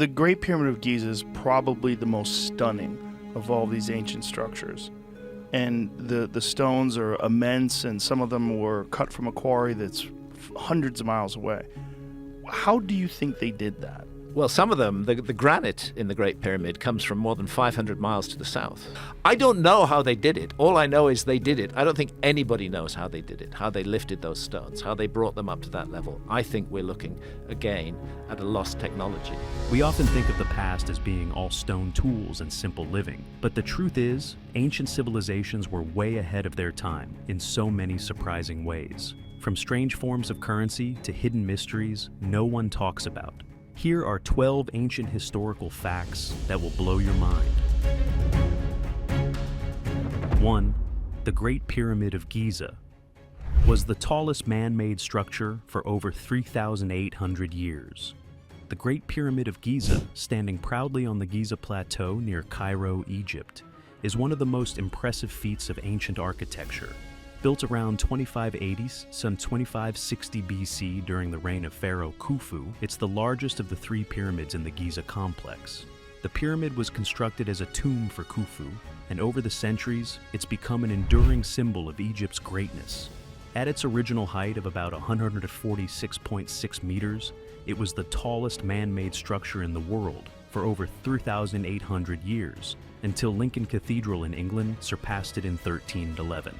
the Great Pyramid of Giza is probably the most stunning of all these ancient structures. And the stones are immense, and some of them were cut from a quarry that's hundreds of miles away. How do you think they did that? Well, some of them, the granite in the Great Pyramid comes from more than 500 miles to the south. I don't know how they did it. All I know is they did it. I don't think anybody knows how they did it, how they lifted those stones, how they brought them up to that level. I think we're looking, again, at a lost technology. We often think of the past as being all stone tools and simple living. But the truth is, ancient civilizations were way ahead of their time in so many surprising ways. From strange forms of currency to hidden mysteries no one talks about. Here are 12 ancient historical facts that will blow your mind. 1. The Great Pyramid of Giza was the tallest man-made structure for over 3,800 years. The Great Pyramid of Giza, standing proudly on the Giza Plateau near Cairo, Egypt, is one of the most impressive feats of ancient architecture. Built around 2580, some 2560 BC during the reign of Pharaoh Khufu, it's the largest of the three pyramids in the Giza complex. The pyramid was constructed as a tomb for Khufu, and over the centuries, it's become an enduring symbol of Egypt's greatness. At its original height of about 146.6 meters, it was the tallest man-made structure in the world for over 3,800 years, until Lincoln Cathedral in England surpassed it in 1311.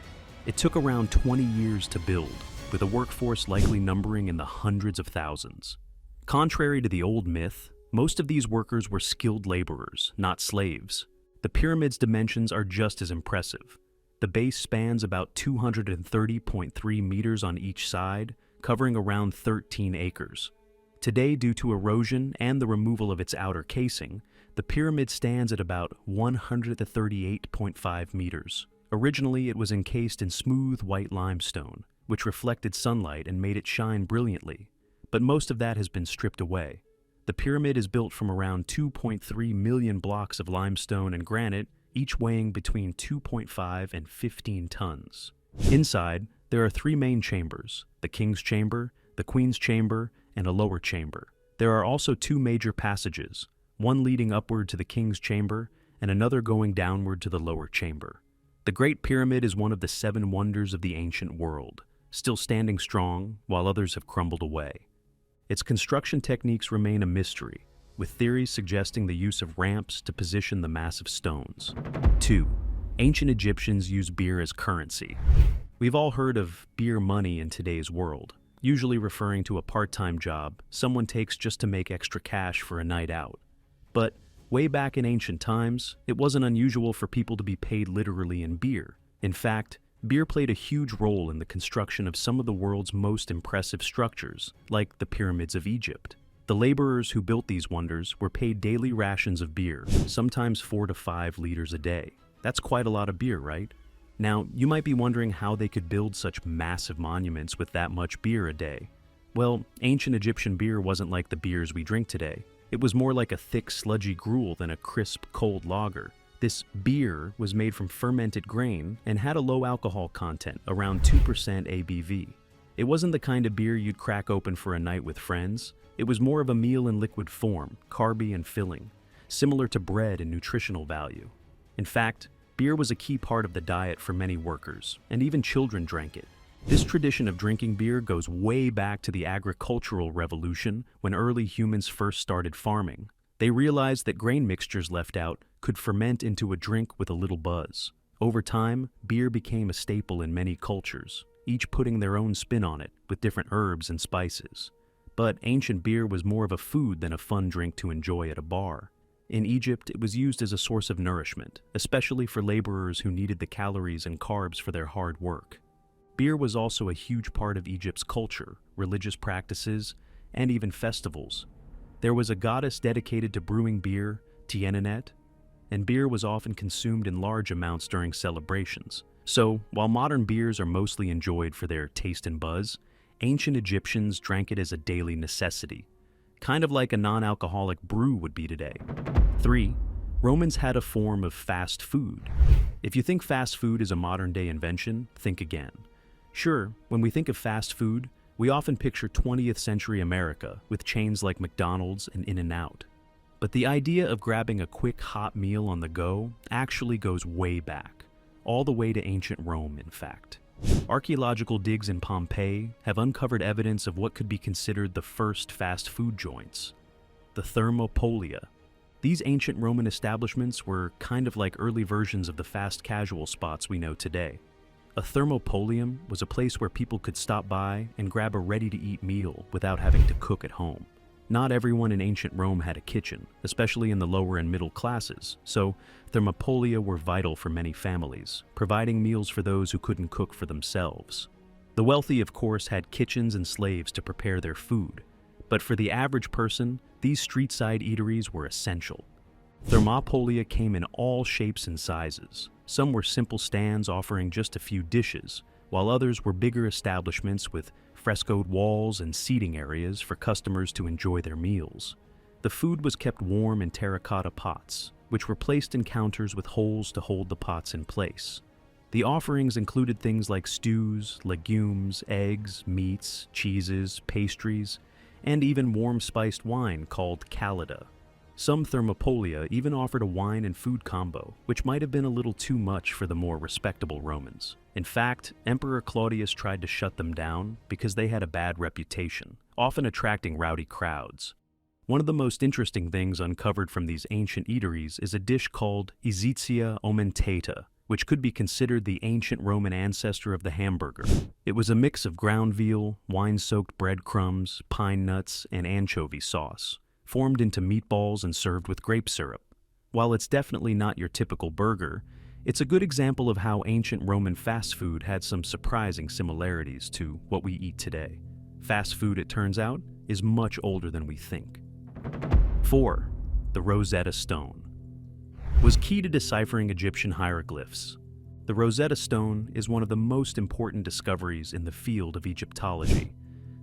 It took around 20 years to build, with a workforce likely numbering in the hundreds of thousands. Contrary to the old myth, most of these workers were skilled laborers, not slaves. The pyramid's dimensions are just as impressive. The base spans about 230.3 meters on each side, covering around 13 acres. Today, due to erosion and the removal of its outer casing, the pyramid stands at about 138.5 meters. Originally, it was encased in smooth white limestone, which reflected sunlight and made it shine brilliantly, but most of that has been stripped away. The pyramid is built from around 2.3 million blocks of limestone and granite, each weighing between 2.5 and 15 tons. Inside, there are three main chambers: the King's Chamber, the Queen's Chamber, and a lower chamber. There are also two major passages, one leading upward to the King's Chamber and another going downward to the lower chamber. The Great Pyramid is one of the seven wonders of the ancient world, still standing strong while others have crumbled away. Its construction techniques remain a mystery, with theories suggesting the use of ramps to position the massive stones. 2. Ancient Egyptians used beer as currency. We've all heard of beer money in today's world, usually referring to a part-time job someone takes just to make extra cash for a night out. But way back in ancient times, it wasn't unusual for people to be paid literally in beer. In fact, beer played a huge role in the construction of some of the world's most impressive structures, like the pyramids of Egypt. The laborers who built these wonders were paid daily rations of beer, sometimes 4 to 5 liters a day. That's quite a lot of beer, right? Now, you might be wondering how they could build such massive monuments with that much beer a day. Well, ancient Egyptian beer wasn't like the beers we drink today. It was more like a thick, sludgy gruel than a crisp, cold lager. This beer was made from fermented grain and had a low alcohol content, around 2% ABV. It wasn't the kind of beer you'd crack open for a night with friends. It was more of a meal in liquid form, carby and filling, similar to bread in nutritional value. In fact, beer was a key part of the diet for many workers, and even children drank it. This tradition of drinking beer goes way back to the agricultural revolution, when early humans first started farming. They realized that grain mixtures left out could ferment into a drink with a little buzz. Over time, beer became a staple in many cultures, each putting their own spin on it with different herbs and spices. But ancient beer was more of a food than a fun drink to enjoy at a bar. In Egypt, it was used as a source of nourishment, especially for laborers who needed the calories and carbs for their hard work. Beer was also a huge part of Egypt's culture, religious practices, and even festivals. There was a goddess dedicated to brewing beer, Tianenet, and beer was often consumed in large amounts during celebrations. So, while modern beers are mostly enjoyed for their taste and buzz, ancient Egyptians drank it as a daily necessity, kind of like a non-alcoholic brew would be today. 3. Romans had a form of fast food. If you think fast food is a modern-day invention, think again. Sure, when we think of fast food, we often picture 20th century America with chains like McDonald's and In-N-Out. But the idea of grabbing a quick hot meal on the go actually goes way back, all the way to ancient Rome, in fact. Archaeological digs in Pompeii have uncovered evidence of what could be considered the first fast food joints, the Thermopolia. These ancient Roman establishments were kind of like early versions of the fast casual spots we know today. A thermopolium was a place where people could stop by and grab a ready-to-eat meal without having to cook at home. Not everyone in ancient Rome had a kitchen, especially in the lower and middle classes, so thermopolia were vital for many families, providing meals for those who couldn't cook for themselves. The wealthy, of course, had kitchens and slaves to prepare their food, but for the average person, these street-side eateries were essential. Thermopolia came in all shapes and sizes. Some were simple stands offering just a few dishes, while others were bigger establishments with frescoed walls and seating areas for customers to enjoy their meals. The food was kept warm in terracotta pots, which were placed in counters with holes to hold the pots in place. The offerings included things like stews, legumes, eggs, meats, cheeses, pastries, and even warm spiced wine called calida. Some thermopolia even offered a wine and food combo, which might have been a little too much for the more respectable Romans. In fact, Emperor Claudius tried to shut them down because they had a bad reputation, often attracting rowdy crowds. One of the most interesting things uncovered from these ancient eateries is a dish called Ezitia Omentata, which could be considered the ancient Roman ancestor of the hamburger. It was a mix of ground veal, wine-soaked breadcrumbs, pine nuts, and anchovy sauce, formed into meatballs and served with grape syrup. While it's definitely not your typical burger, it's a good example of how ancient Roman fast food had some surprising similarities to what we eat today. Fast food, it turns out, is much older than we think. 4. The Rosetta Stone was key to deciphering Egyptian hieroglyphs. The Rosetta Stone is one of the most important discoveries in the field of Egyptology.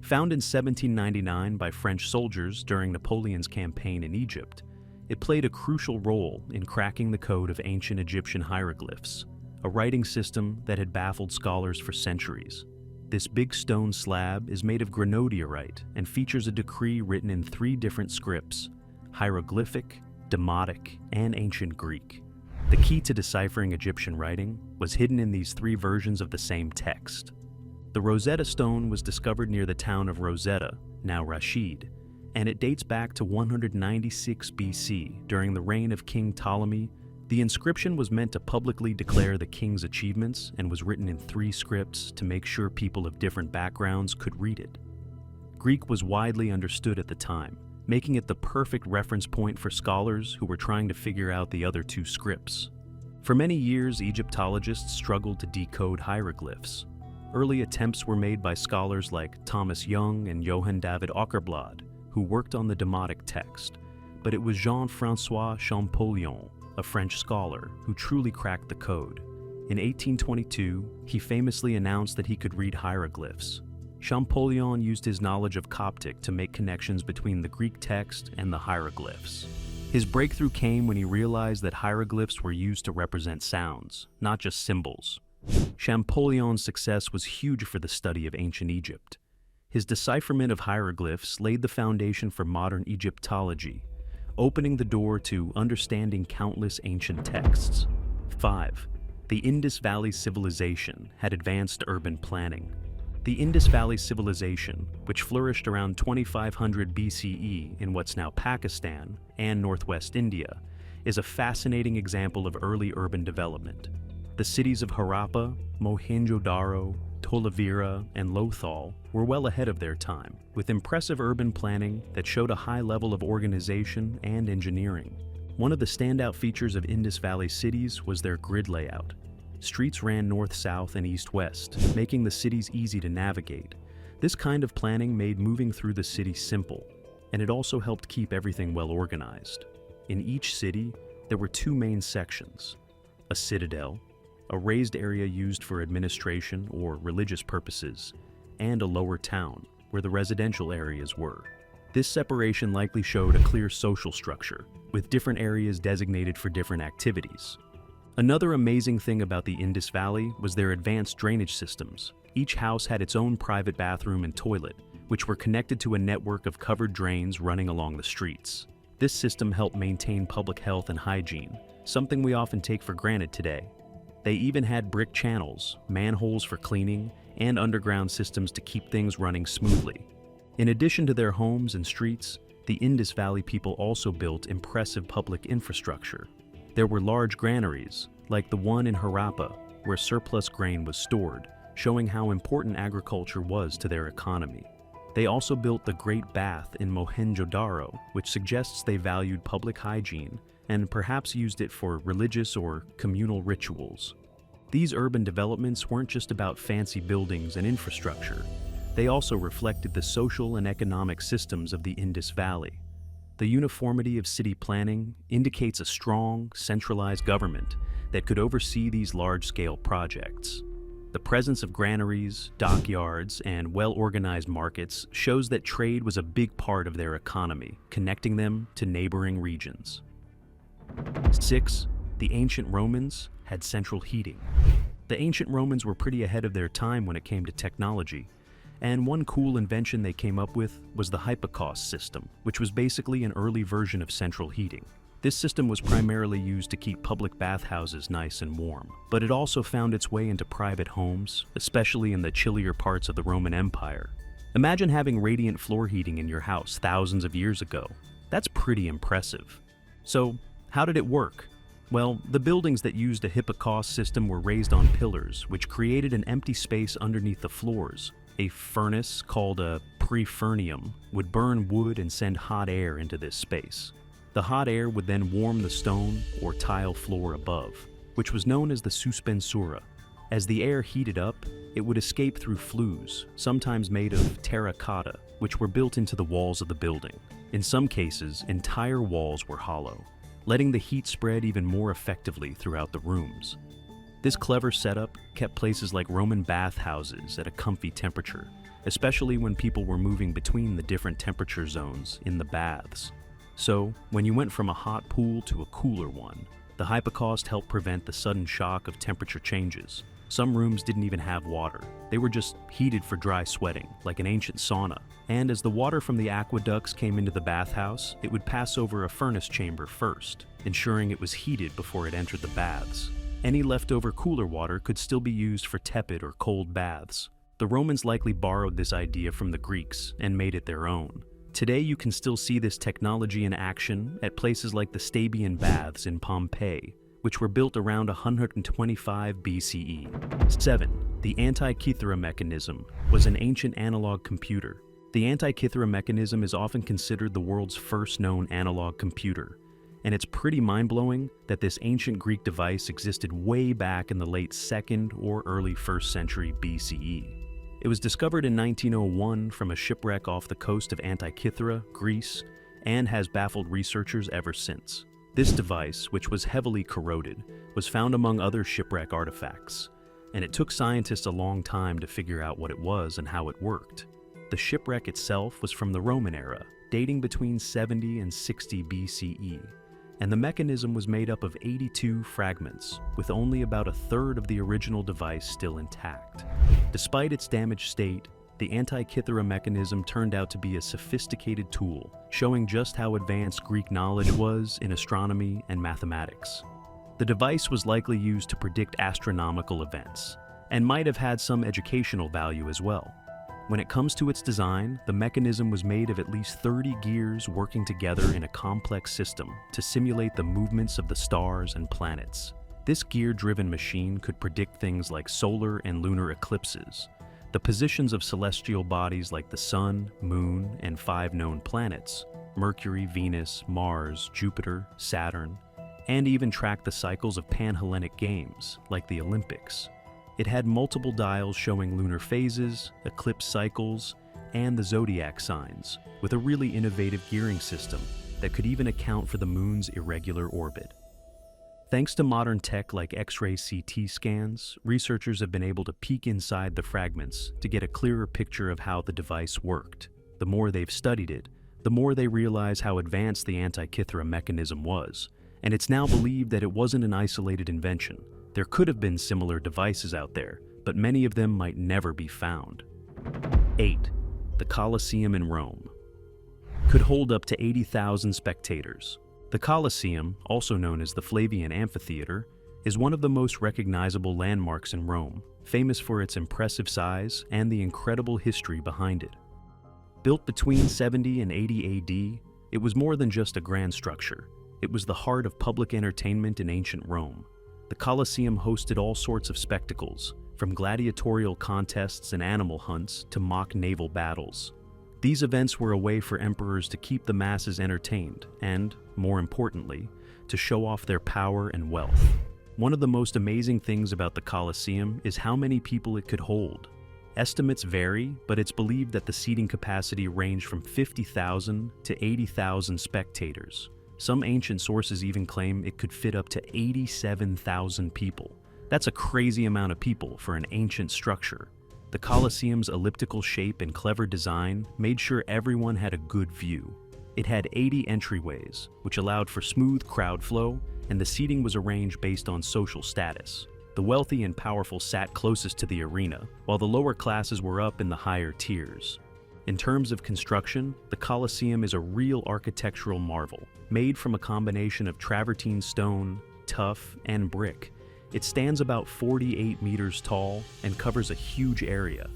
Found in 1799 by French soldiers during Napoleon's campaign in Egypt, it played a crucial role in cracking the code of ancient Egyptian hieroglyphs, a writing system that had baffled scholars for centuries. This big stone slab is made of granodiorite and features a decree written in 3 different scripts: hieroglyphic, Demotic, and ancient Greek. The key to deciphering Egyptian writing was hidden in these 3 versions of the same text. The Rosetta Stone was discovered near the town of Rosetta, now Rashid, and it dates back to 196 BC during the reign of King Ptolemy. The inscription was meant to publicly declare the king's achievements and was written in 3 scripts to make sure people of different backgrounds could read it. Greek was widely understood at the time, making it the perfect reference point for scholars who were trying to figure out the other 2 scripts. For many years, Egyptologists struggled to decode hieroglyphs. Early attempts were made by scholars like Thomas Young and Johann David Åkerblad, who worked on the Demotic text, but it was Jean-François Champollion, a French scholar, who truly cracked the code. In 1822, he famously announced that he could read hieroglyphs. Champollion used his knowledge of Coptic to make connections between the Greek text and the hieroglyphs. His breakthrough came when he realized that hieroglyphs were used to represent sounds, not just symbols. Champollion's success was huge for the study of ancient Egypt. His decipherment of hieroglyphs laid the foundation for modern Egyptology, opening the door to understanding countless ancient texts. 5. The Indus Valley Civilization had advanced urban planning. The Indus Valley Civilization, which flourished around 2500 BCE in what's now Pakistan and northwest India, is a fascinating example of early urban development. The cities of Harappa, Mohenjo-daro, Tolavira, and Lothal were well ahead of their time, with impressive urban planning that showed a high level of organization and engineering. One of the standout features of Indus Valley cities was their grid layout. Streets ran north-south and east-west, making the cities easy to navigate. This kind of planning made moving through the city simple, and it also helped keep everything well organized. In each city, there were 2 main sections: a citadel, a raised area used for administration or religious purposes, and a lower town, where the residential areas were. This separation likely showed a clear social structure, with different areas designated for different activities. Another amazing thing about the Indus Valley was their advanced drainage systems. Each house had its own private bathroom and toilet, which were connected to a network of covered drains running along the streets. This system helped maintain public health and hygiene, something we often take for granted today. They even had brick channels, manholes for cleaning, and underground systems to keep things running smoothly. In addition to their homes and streets, the Indus Valley people also built impressive public infrastructure. There were large granaries, like the one in Harappa, where surplus grain was stored, showing how important agriculture was to their economy. They also built the Great Bath in Mohenjo-daro, which suggests they valued public hygiene and perhaps used it for religious or communal rituals. These urban developments weren't just about fancy buildings and infrastructure. They also reflected the social and economic systems of the Indus Valley. The uniformity of city planning indicates a strong, centralized government that could oversee these large-scale projects. The presence of granaries, dockyards, and well-organized markets shows that trade was a big part of their economy, connecting them to neighboring regions. 6. The ancient Romans had central heating. The ancient Romans were pretty ahead of their time when it came to technology, and one cool invention they came up with was the hypocaust system, which was basically an early version of central heating. This system was primarily used to keep public bathhouses nice and warm, but it also found its way into private homes, especially in the chillier parts of the Roman Empire. Imagine having radiant floor heating in your house thousands of years ago. That's pretty impressive. So, how did it work? Well, the buildings that used a hypocaust system were raised on pillars, which created an empty space underneath the floors. A furnace, called a prefernium, would burn wood and send hot air into this space. The hot air would then warm the stone or tile floor above, which was known as the suspensura. As the air heated up, it would escape through flues, sometimes made of terracotta, which were built into the walls of the building. In some cases, entire walls were hollow, letting the heat spread even more effectively throughout the rooms. This clever setup kept places like Roman bathhouses at a comfy temperature, especially when people were moving between the different temperature zones in the baths. So, when you went from a hot pool to a cooler one, the hypocaust helped prevent the sudden shock of temperature changes. Some rooms didn't even have water. They were just heated for dry sweating, like an ancient sauna. And as the water from the aqueducts came into the bathhouse, it would pass over a furnace chamber first, ensuring it was heated before it entered the baths. Any leftover cooler water could still be used for tepid or cold baths. The Romans likely borrowed this idea from the Greeks and made it their own. Today you can still see this technology in action at places like the Stabian Baths in Pompeii, which were built around 125 BCE. 7. The Antikythera mechanism was an ancient analog computer. The Antikythera mechanism is often considered the world's first known analog computer, and it's pretty mind-blowing that this ancient Greek device existed way back in the late 2nd or early 1st century BCE. It was discovered in 1901 from a shipwreck off the coast of Antikythera, Greece, and has baffled researchers ever since. This device, which was heavily corroded, was found among other shipwreck artifacts, and it took scientists a long time to figure out what it was and how it worked. The shipwreck itself was from the Roman era, dating between 70 and 60 BCE, and the mechanism was made up of 82 fragments, with only about a third of the original device still intact. Despite its damaged state, the Antikythera mechanism turned out to be a sophisticated tool, showing just how advanced Greek knowledge was in astronomy and mathematics. The device was likely used to predict astronomical events, and might have had some educational value as well. When it comes to its design, the mechanism was made of at least 30 gears working together in a complex system to simulate the movements of the stars and planets. This gear-driven machine could predict things like solar and lunar eclipses, the positions of celestial bodies like the Sun, Moon, and 5 known planets, Mercury, Venus, Mars, Jupiter, Saturn, and even track the cycles of Pan-Hellenic games, like the Olympics. It had multiple dials showing lunar phases, eclipse cycles, and the zodiac signs, with a really innovative gearing system that could even account for the moon's irregular orbit. Thanks to modern tech like X-ray CT scans, researchers have been able to peek inside the fragments to get a clearer picture of how the device worked. The more they've studied it, the more they realize how advanced the Antikythera mechanism was, and it's now believed that it wasn't an isolated invention. There could have been similar devices out there, but many of them might never be found. 8. The Colosseum in Rome. could hold up to 80,000 spectators. The Colosseum, also known as the Flavian Amphitheater, is one of the most recognizable landmarks in Rome, famous for its impressive size and the incredible history behind it. Built between 70 and 80 AD, it was more than just a grand structure. It was the heart of public entertainment in ancient Rome. The Colosseum hosted all sorts of spectacles, from gladiatorial contests and animal hunts to mock naval battles. These events were a way for emperors to keep the masses entertained and, more importantly, to show off their power and wealth. One of the most amazing things about the Colosseum is how many people it could hold. Estimates vary, but it's believed that the seating capacity ranged from 50,000 to 80,000 spectators. Some ancient sources even claim it could fit up to 87,000 people. That's a crazy amount of people for an ancient structure. The Colosseum's elliptical shape and clever design made sure everyone had a good view. It had 80 entryways, which allowed for smooth crowd flow, and the seating was arranged based on social status. The wealthy and powerful sat closest to the arena, while the lower classes were up in the higher tiers. In terms of construction, the Colosseum is a real architectural marvel, made from a combination of travertine stone, tuff, and brick. It stands about 48 meters tall and covers a huge area,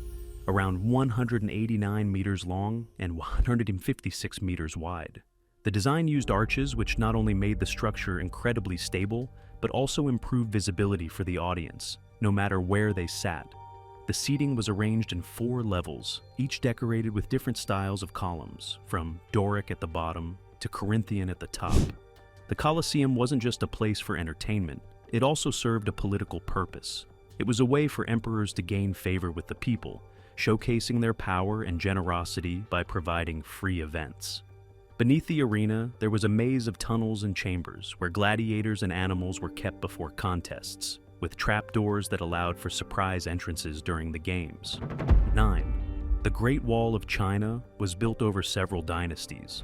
around 189 meters long and 156 meters wide. The design used arches which not only made the structure incredibly stable, but also improved visibility for the audience, no matter where they sat. The seating was arranged in 4 levels, each decorated with different styles of columns, from Doric at the bottom to Corinthian at the top. The Colosseum wasn't just a place for entertainment, it also served a political purpose. It was a way for emperors to gain favor with the people, showcasing their power and generosity by providing free events. Beneath the arena, there was a maze of tunnels and chambers where gladiators and animals were kept before contests, with trapdoors that allowed for surprise entrances during the games. 9. The Great Wall of China was built over several dynasties.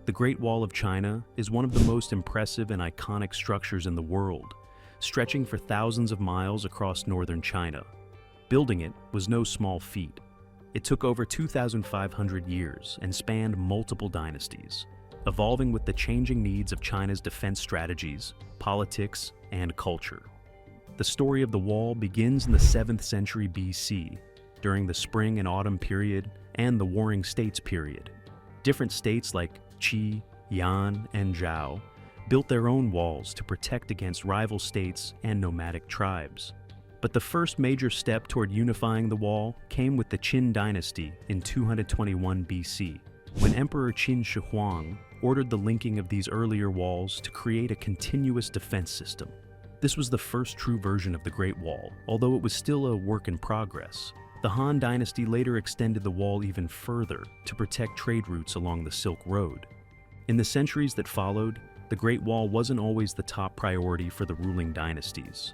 The Great Wall of China is one of the most impressive and iconic structures in the world, stretching for thousands of miles across northern China. Building it was no small feat. It took over 2,500 years and spanned multiple dynasties, evolving with the changing needs of China's defense strategies, politics, and culture. The story of the wall begins in the 7th century BC, during the Spring and Autumn period and the Warring States period. Different states like Qi, Yan, and Zhao built their own walls to protect against rival states and nomadic tribes. But the first major step toward unifying the wall came with the Qin dynasty in 221 BC, when Emperor Qin Shi Huang ordered the linking of these earlier walls to create a continuous defense system. This was the first true version of the Great Wall, although it was still a work in progress. The Han dynasty later extended the wall even further to protect trade routes along the Silk Road. In the centuries that followed, the Great Wall wasn't always the top priority for the ruling dynasties.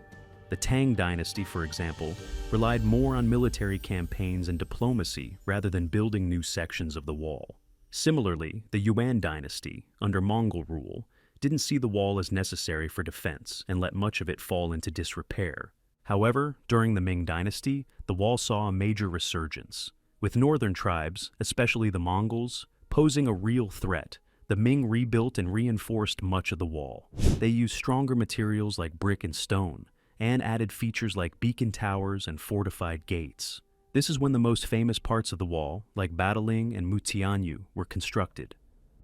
The Tang dynasty, for example, relied more on military campaigns and diplomacy rather than building new sections of the wall. Similarly, the Yuan dynasty, under Mongol rule, didn't see the wall as necessary for defense and let much of it fall into disrepair. However, during the Ming dynasty, the wall saw a major resurgence. With northern tribes, especially the Mongols, posing a real threat, the Ming rebuilt and reinforced much of the wall. They used stronger materials like brick and stone, and added features like beacon towers and fortified gates. This is when the most famous parts of the wall, like Badaling and Mutianyu, were constructed.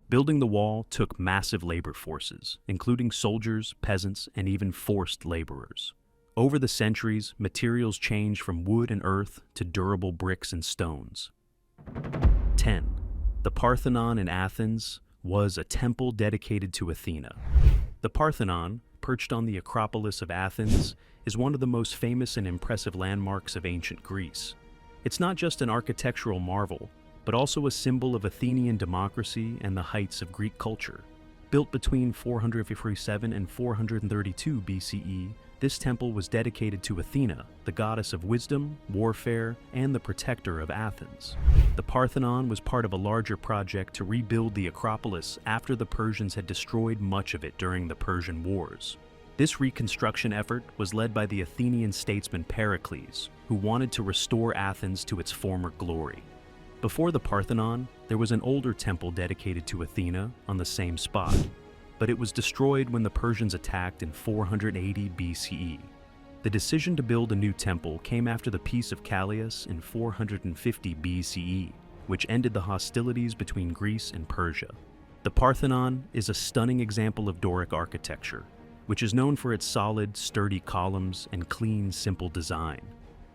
Building the wall took massive labor forces, including soldiers, peasants, and even forced laborers. Over the centuries, materials changed from wood and earth to durable bricks and stones. 10. The Parthenon in Athens was a temple dedicated to Athena. The Parthenon, perched on the Acropolis of Athens, is one of the most famous and impressive landmarks of ancient Greece. It's not just an architectural marvel, but also a symbol of Athenian democracy and the heights of Greek culture. Built between 457 and 432 BCE, this temple was dedicated to Athena, the goddess of wisdom, warfare, and the protector of Athens. The Parthenon was part of a larger project to rebuild the Acropolis after the Persians had destroyed much of it during the Persian Wars. This reconstruction effort was led by the Athenian statesman Pericles, who wanted to restore Athens to its former glory. Before the Parthenon, there was an older temple dedicated to Athena on the same spot, but it was destroyed when the Persians attacked in 480 BCE. The decision to build a new temple came after the Peace of Callias in 450 BCE, which ended the hostilities between Greece and Persia. The Parthenon is a stunning example of Doric architecture, which is known for its solid, sturdy columns and clean, simple design.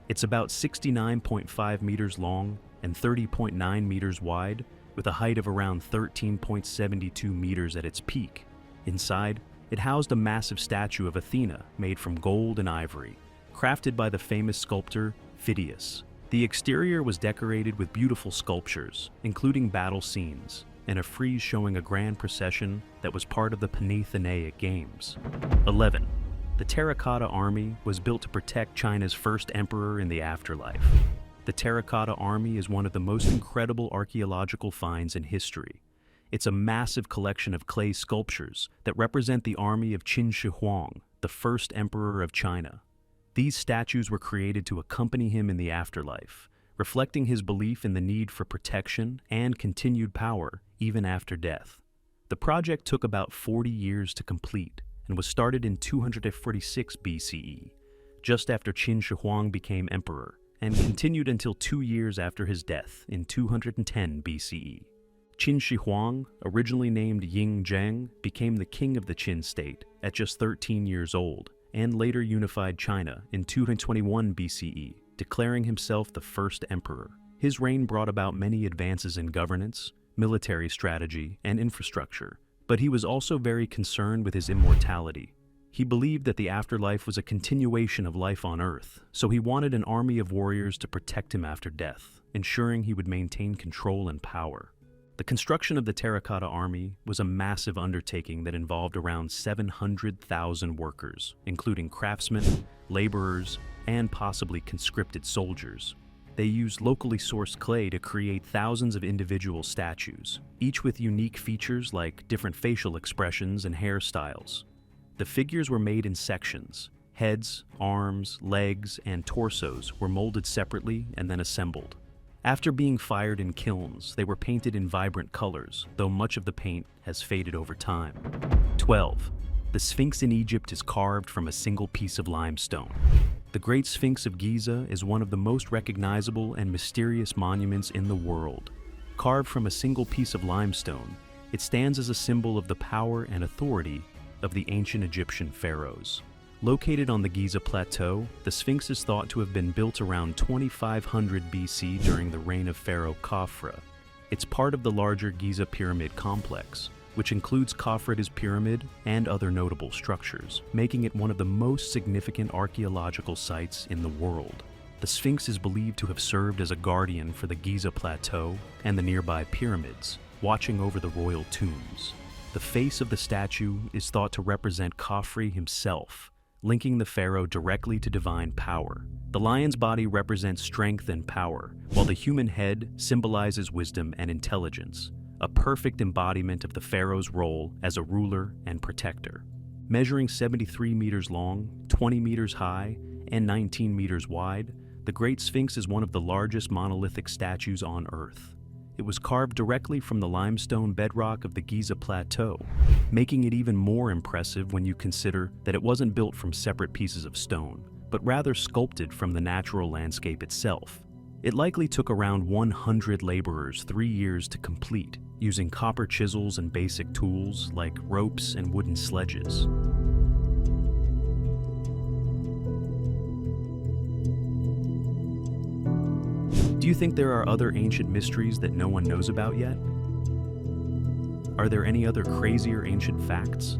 It's about 69.5 meters long and 30.9 meters wide, with a height of around 13.72 meters at its peak. Inside, it housed a massive statue of Athena made from gold and ivory, crafted by the famous sculptor Phidias. The exterior was decorated with beautiful sculptures, including battle scenes, and a frieze showing a grand procession that was part of the Panathenaic Games. 11. The Terracotta Army was built to protect China's first emperor in the afterlife. The Terracotta Army is one of the most incredible archaeological finds in history. It's a massive collection of clay sculptures that represent the army of Qin Shi Huang, the first emperor of China. These statues were created to accompany him in the afterlife, reflecting his belief in the need for protection and continued power even after death. The project took about 40 years to complete and was started in 246 BCE, just after Qin Shi Huang became emperor, and continued until 2 years after his death in 210 BCE. Qin Shi Huang, originally named Ying Zheng, became the king of the Qin state at just 13 years old, and later unified China in 221 BCE, declaring himself the first emperor. His reign brought about many advances in governance, military strategy, and infrastructure, but he was also very concerned with his immortality. He believed that the afterlife was a continuation of life on Earth, so he wanted an army of warriors to protect him after death, ensuring he would maintain control and power. The construction of the Terracotta Army was a massive undertaking that involved around 700,000 workers, including craftsmen, laborers, and possibly conscripted soldiers. They used locally sourced clay to create thousands of individual statues, each with unique features like different facial expressions and hairstyles. The figures were made in sections. Heads, arms, legs, and torsos were molded separately and then assembled. After being fired in kilns, they were painted in vibrant colors, though much of the paint has faded over time. 12. The Sphinx in Egypt is carved from a single piece of limestone. The Great Sphinx of Giza is one of the most recognizable and mysterious monuments in the world. Carved from a single piece of limestone, it stands as a symbol of the power and authority of the ancient Egyptian pharaohs. Located on the Giza Plateau, the Sphinx is thought to have been built around 2500 BC during the reign of Pharaoh Khafre. It's part of the larger Giza Pyramid complex, which includes Khafre's pyramid and other notable structures, making it one of the most significant archaeological sites in the world. The Sphinx is believed to have served as a guardian for the Giza Plateau and the nearby pyramids, watching over the royal tombs. The face of the statue is thought to represent Khafre himself, linking the pharaoh directly to divine power. The lion's body represents strength and power, while the human head symbolizes wisdom and intelligence, a perfect embodiment of the pharaoh's role as a ruler and protector. Measuring 73 meters long, 20 meters high, and 19 meters wide, the Great Sphinx is one of the largest monolithic statues on Earth. It was carved directly from the limestone bedrock of the Giza Plateau, making it even more impressive when you consider that it wasn't built from separate pieces of stone, but rather sculpted from the natural landscape itself. It likely took around 100 laborers 3 years to complete, using copper chisels and basic tools like ropes and wooden sledges. Do you think there are other ancient mysteries that no one knows about yet? Are there any other crazier ancient facts?